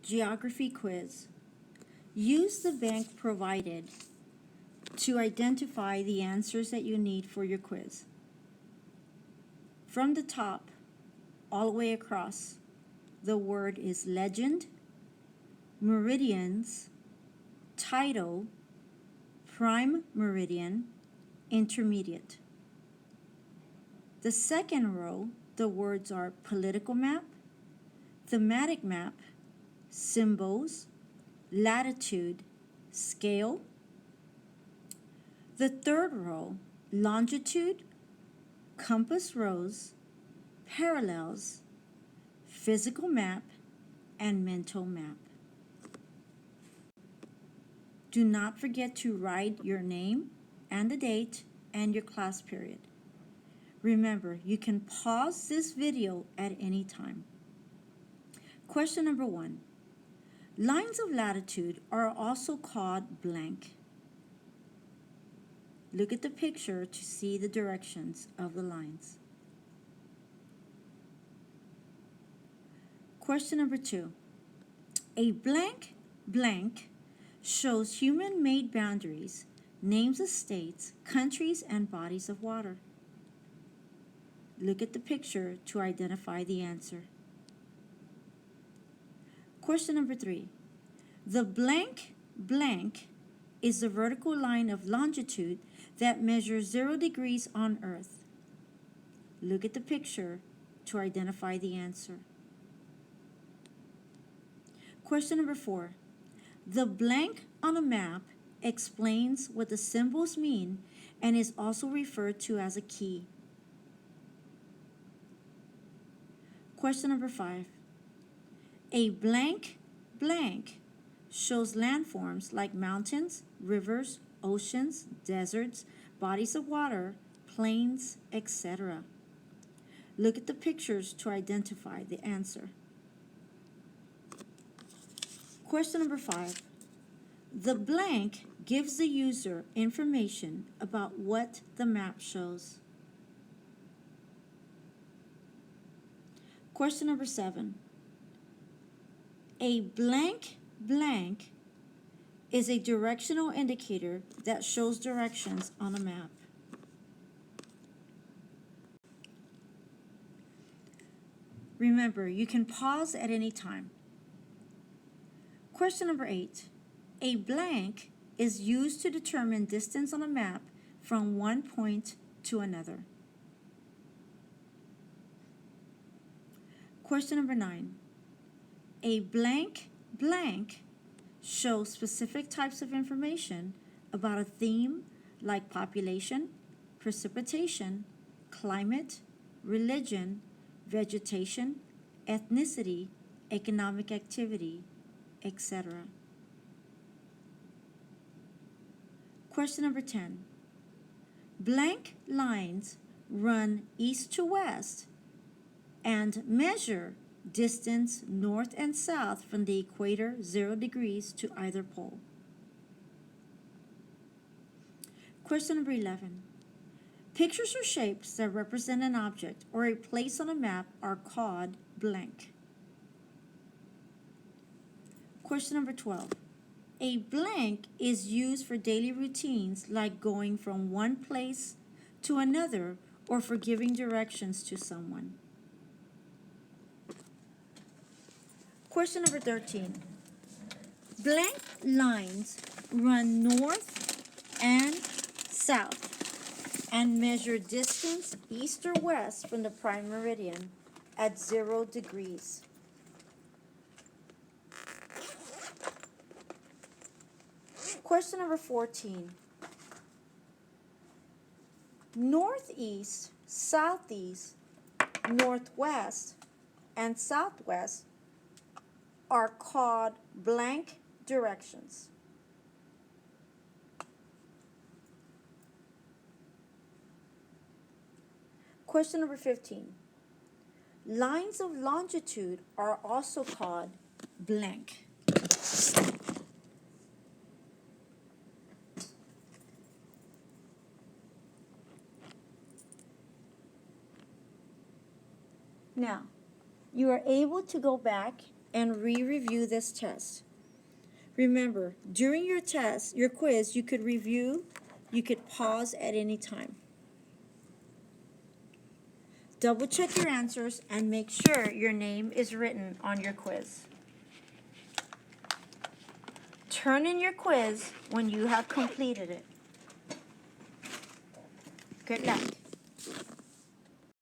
Geography quiz. Use the bank provided to identify the answers that you need for your quiz. From the top, all the way across, the word is legend, meridians, tidal, prime meridian, intermediate. The second row, the words are political map, thematic map, symbols, latitude, scale. The third row, longitude, compass rose, parallels, physical map, and mental map. Do not forget to write your name and the date and your class period. Remember, you can pause this video at any time. Question number 1. Lines of latitude are also called blank. Look at the picture to see the directions of the lines. Question number 2. A blank shows human-made boundaries, names of states, countries, and bodies of water. Look at the picture to identify the answer. Question number 3. The blank is the vertical line of longitude that measures 0 degrees on Earth. Look at the picture to identify the answer. Question number 4. The blank on a map explains what the symbols mean and is also referred to as a key. Question number 5. A blank shows landforms like mountains, rivers, oceans, deserts, bodies of water, plains, etc. Look at the pictures to identify the answer. Question number 5. The blank gives the user information about what the map shows. Question number 7. A blank is a directional indicator that shows directions on a map. Remember, you can pause at any time. Question number 8. A blank is used to determine distance on a map from one point to another. Question number 9. A blank shows specific types of information about a theme like population, precipitation, climate, religion, vegetation, ethnicity, economic activity, etc. Question number 10. Blank lines run east to west and measure distance north and south from the equator 0 degrees to either pole. Question number 11. Pictures or shapes that represent an object or a place on a map are called blank. Question number 12. A blank is used for daily routines like going from one place to another or for giving directions to someone. Question number 13. Blank lines run north and south and measure distance east or west from the prime meridian at 0 degrees. Question number 14. Northeast, southeast, northwest, and southwest are called blank directions. Question number 15. Lines of longitude are also called blank. Now, you are able to go back and re-review this test. Remember, during your test, your quiz, you could review, you could pause at any time. Double check your answers and make sure your name is written on your quiz. Turn in your quiz when you have completed it. Good luck.